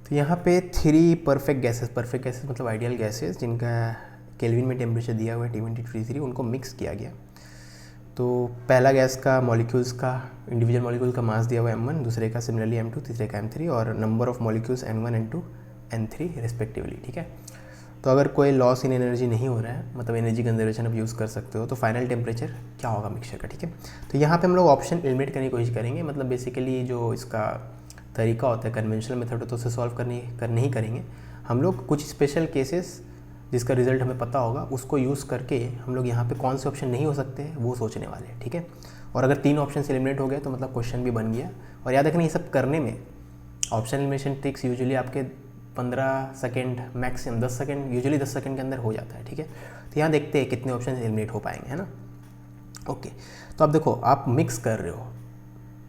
तो यहाँ पे 3 परफेक्ट गैसेस मतलब आइडियल गैसेस जिनका केल्विन में टेम्परेचर दिया हुआ है T1 T2 T3, उनको मिक्स किया गया। तो पहला गैस का मॉलिक्यूल्स का इंडिविजुअल मॉलिक्यूल का मास दिया हुआ है m1, दूसरे का सिमिलरली m2, तीसरे का m3 और number of molecules n1 n2 n3 respectively. ठीक है, तो अगर कोई लॉस इन एनर्जी नहीं हो रहा है, मतलब एनर्जी कंजर्वेशन आप यूज़ कर सकते हो, तो फाइनल टेम्परेचर क्या होगा मिक्सचर का। ठीक है, तो यहाँ पे हम लोग ऑप्शन एलिमिनेट करने की कोशिश करेंगे। मतलब बेसिकली जो इसका तरीका होता है कन्वेंशनल मेथड, तो उसे सॉल्व करने ही करेंगे हम लोग। कुछ स्पेशल केसेस जिसका रिजल्ट हमें पता होगा उसको यूज़ करके हम लोग यहाँ पे कौन से ऑप्शन नहीं हो सकते वो सोचने वाले हैं। ठीक है, और अगर 3 ऑप्शन एलिमिनेट हो गए तो मतलब क्वेश्चन भी बन गया। और याद रखना ये सब करने में ऑप्शन एलिमिनेशन ट्रिक्स यूजुअली आपके 15 second maximum 10 second, usually 10 second के अंदर हो जाता है। ठीक है, तो यहाँ देखते हैं कितने ऑप्शन एलिमिनेट हो पाएंगे, है ना। ओके, तो अब देखो आप मिक्स कर रहे हो,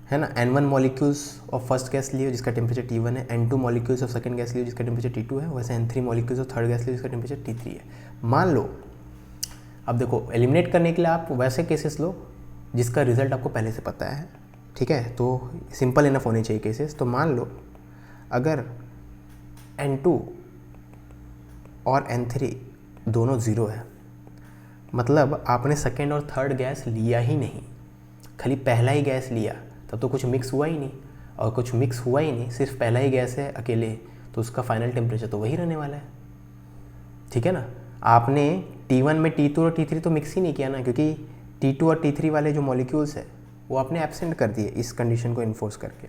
है ना। N1 molecules of first gas लिए जिसका टेम्परेचर T1 है, N2 molecules of second gas लिए जिसका टेम्परेचर T2 है, वैसे N3 molecules of third gas लिए जिसका टेम्परेचर T3 है। मान लो, अब देखो एलिमिनेट करने के लिए आप वैसे केसेस लो जिसका रिजल्ट आपको पहले से पता है। ठीक है, तो सिंपल इनफ होने चाहिए केसेस। तो मान लो अगर N2 और N3 दोनों ज़ीरो है, मतलब आपने सेकेंड और थर्ड गैस लिया ही नहीं, खाली पहला ही गैस लिया, तब तो कुछ मिक्स हुआ ही नहीं। और कुछ मिक्स हुआ ही नहीं, सिर्फ पहला ही गैस है अकेले, तो उसका फाइनल टेम्परेचर तो वही रहने वाला है। ठीक है ना, आपने T1 में T2 और T3 तो मिक्स ही नहीं किया ना, क्योंकि T2 और T3 वाले जो मॉलिक्यूल्स है वो आपने एब्सेंट कर दिए इस कंडीशन को इन्फोर्स करके।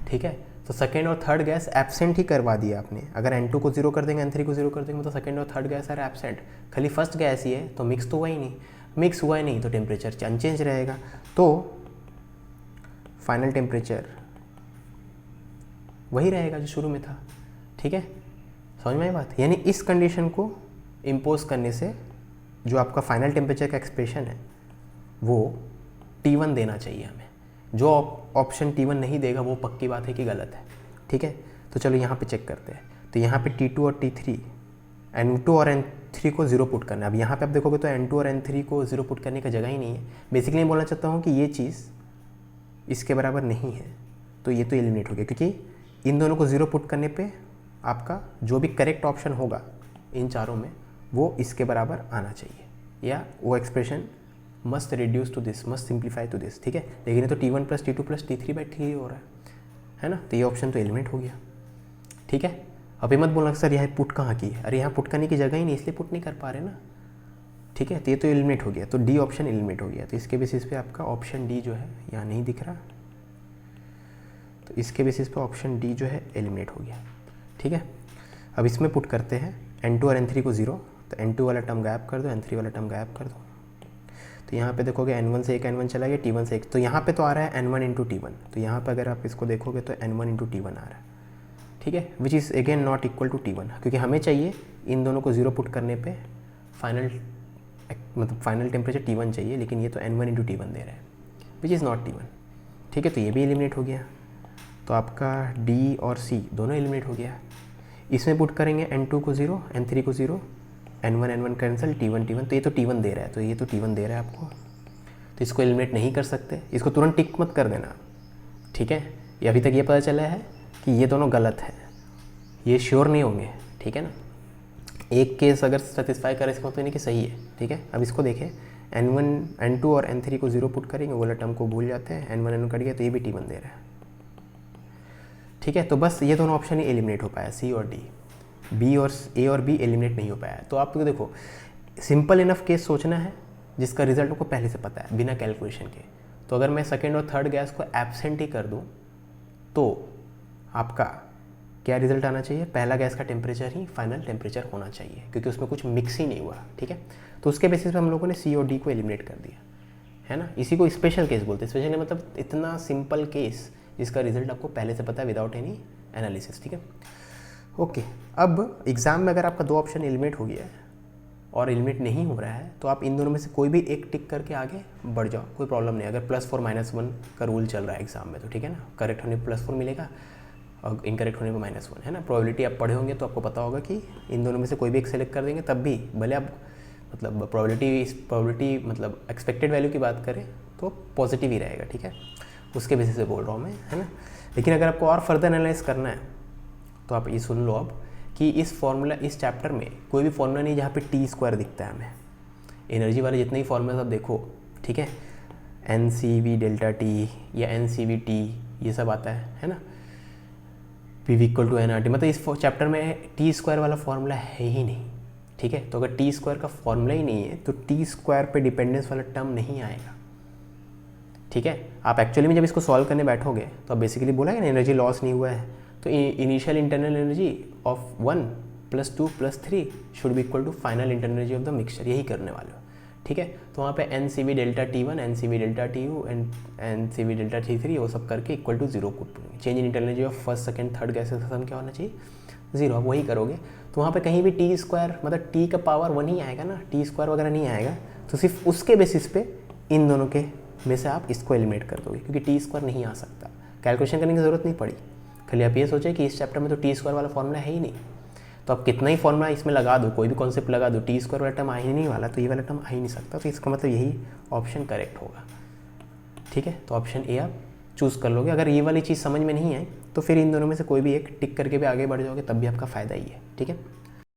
ठीक है, तो सेकेंड और थर्ड गैस एब्सेंट ही करवा दिया आपने। अगर N2 को 0 कर देंगे, N3 को 0 कर देंगे, तो सेकेंड और थर्ड गैस आर एब्सेंट, खाली फर्स्ट गैस ही है, तो मिक्स तो हुआ ही नहीं। मिक्स हुआ ही नहीं तो टेम्परेचर अनचेंज रहेगा, तो फाइनल टेम्परेचर वही रहेगा जो शुरू में था। ठीक है, समझ में आई बात। यानी इस कंडीशन को इम्पोज करने से जो आपका फाइनल टेम्परेचर का एक्सप्रेशन है वो T1 देना चाहिए हमें। जो ऑप्शन T1 नहीं देगा वो पक्की बात है कि गलत है। ठीक है, तो चलो यहाँ पे चेक करते हैं। तो यहाँ पे T2 और T3, N2 और N3 को 0 पुट करना है। अब यहाँ पे आप देखोगे तो N2 और N3 को 0 पुट करने का जगह ही नहीं है। बेसिकली मैं बोलना चाहता हूँ कि ये चीज़ इसके बराबर नहीं है, तो ये तो एलिमिनेट हो गया, क्योंकि इन दोनों को 0 पुट करने पे आपका जो भी करेक्ट ऑप्शन होगा इन चारों में वो इसके बराबर आना चाहिए, या वो expression must reduce to this, must simplify to this. ठीक है, लेकिन ये तो T1 + T2 + T3/3 हो रहा है ना, तो ये ऑप्शन तो एलिमिनेट हो गया। ठीक है, अब ये मत बोलना सर यहाँ पुट कहाँ की है, अरे यहाँ पुट करने की जगह ही नहीं, इसलिए पुट नहीं कर पा रहे ना। ठीक है, तो ये तो एलिमिनेट हो गया, तो डी ऑप्शन एलिमिनेट हो गया। तो इसके बेसिस पे आपका ऑप्शन डी जो है यहाँ नहीं दिख रहा, तो इसके बेसिस पे ऑप्शन डी जो है एलिमिनेट हो गया। ठीक है, अब इसमें पुट करते हैं N2 और N3 को 0, तो N2 वाला टर्म गायब कर दो, N3 वाला टर्म गायब कर दो। तो यहाँ पे देखोगे N1 से एक N1 चला गया, T1 से एक, तो यहाँ पे तो आ रहा है N1 × T1, तो यहाँ पे अगर आप इसको देखोगे तो N1 × T1 आ रहा है। ठीक है, which is again not equal to T1, क्योंकि हमें चाहिए इन दोनों को 0 पुट करने पे फाइनल टेम्परेचर T1 चाहिए, लेकिन ये तो N1 × T1 दे रहा है, विच इज़ नॉट T1। ठीक है, तो ये भी एलिमिनेट हो गया। तो आपका D और C दोनों एलिमिनेट हो गया। इसमें पुट करेंगे N2 को 0, N3 को 0, N1 कैंसिल, T1, तो ये तो T1 दे रहा है, तो ये तो T1 दे रहा है आपको, तो इसको एलिमिनेट नहीं कर सकते। इसको तुरंत टिक मत कर देना। ठीक है, ये अभी तक ये पता चला है कि ये दोनों गलत है, ये श्योर नहीं होंगे। ठीक है ना, एक केस अगर सेटिस्फाई करे इसका मतलब नहीं कि सही है। ठीक है, अब इसको देखें, N2 और N3 को 0 पुट करेंगे, वो वाला टर्म को भूल जाते हैं, N1 N1 कट गया, तो ये भी T1 दे रहा है। ठीक है, तो बस ये दोनों ऑप्शन ही एलिमिनेट हो पाया, C और D। B और A और B एलिमिनेट नहीं हो पाया। तो आपको देखो सिंपल इनफ केस सोचना है जिसका रिजल्ट आपको पहले से पता है बिना कैलकुलेशन के। तो अगर मैं सेकेंड और थर्ड गैस को एब्सेंट ही कर दूं तो आपका क्या रिजल्ट आना चाहिए, पहला गैस का टेम्परेचर ही फाइनल टेम्परेचर होना चाहिए, क्योंकि उसमें कुछ मिक्स ही नहीं हुआ। ठीक है, तो उसके बेसिस पे हम लोगों ने C और D को एलिमिनेट कर दिया, है ना। इसी को स्पेशल केस बोलते हैं। स्पेशल मतलब इतना सिंपल केस जिसका रिजल्ट आपको पहले से पता है विदाउट एनी एनालिसिस। ठीक है, ओके। अब एग्ज़ाम में अगर आपका 2 ऑप्शन एलिमिनेट हो गया है और एलिमिनेट नहीं हो रहा है, तो आप इन दोनों में से कोई भी एक टिक करके आगे बढ़ जाओ, कोई प्रॉब्लम नहीं। अगर +4 -1 का रूल चल रहा है एग्जाम में, तो ठीक है ना, करेक्ट होने पर +4 मिलेगा और इनकरेक्ट होने पर -1, है ना। प्रोबेबिलिटी आप पढ़े होंगे तो आपको पता होगा कि इन दोनों में से कोई भी एक सेलेक्ट कर देंगे, तब भी भले आप मतलब प्रोबेबिलिटी मतलब एक्सपेक्टेड वैल्यू की बात करें तो पॉजिटिव ही रहेगा। ठीक है, उसके बेसिस पे बोल रहा हूँ मैं, है ना। लेकिन अगर आपको और फर्दर एनालाइज करना है तो आप ये सुन लो अब कि इस फॉर्मूला, इस चैप्टर में कोई भी फॉर्मूला नहीं जहाँ पे टी स्क्वायर दिखता है हमें। एनर्जी वाले जितने ही फॉर्मूला आप देखो, ठीक है, N C V delta T या एन सी वी टी, ये सब आता है ना, P V equal to N R T, मतलब इस चैप्टर में टी स्क्वायर वाला फॉर्मूला है ही नहीं, ठीक है। तो अगर टी स्क्वायर का फॉर्मूला ही नहीं है तो टी स्क्वायर पे डिपेंडेंस वाला टर्म नहीं आएगा, ठीक है। आप एक्चुअली में जब इसको सॉल्व करने बैठोगे तो आप बेसिकली बोला है ना एनर्जी लॉस नहीं हुआ है, तो initial internal energy of 1 + 2 + 3 should be equal to final internal energy of the mixture, यही करने वाले हो, ठीक है। तो वहाँ पे N C V delta T 1, N C V delta T U and N C V delta T 3 वो सब करके इक्वल टू 0 पुट करेंगे। Change in internal energy of first second third gases का सम क्या होना चाहिए, 0। आप वही करोगे तो वहाँ पे कहीं भी टी स्क्वायर मतलब टी का पावर 1 ही आएगा ना, टी स्क्वायर वगैरह नहीं आएगा, तो सिर्फ उसके बेसिस पे इन दोनों के में से आप इसको एलिमिनेट कर दोगे, क्योंकि टी स्क्वायर नहीं आ सकता। कैलकुलेशन करने की ज़रूरत नहीं पड़ी, खाली आप ये सोचें कि इस चैप्टर में तो टी स्क्वायर वाला फॉर्मूला है ही नहीं, तो आप कितना ही फॉर्मूला इसमें लगा दो, कोई भी कॉन्सेप्ट लगा दो, टी स्क्वायर वाला टर्म आ ही नहीं वाला, तो ये वाला टर्म आ ही नहीं सकता, तो इसका मतलब यही ऑप्शन करेक्ट होगा, ठीक है। तो ऑप्शन ए आप चूज़ कर लोगे। अगर ये वाली चीज़ समझ में नहीं आए तो फिर इन दोनों में से कोई भी एक टिक करके भी आगे बढ़ जाओगे, तब भी आपका फ़ायदा ही है, ठीक है।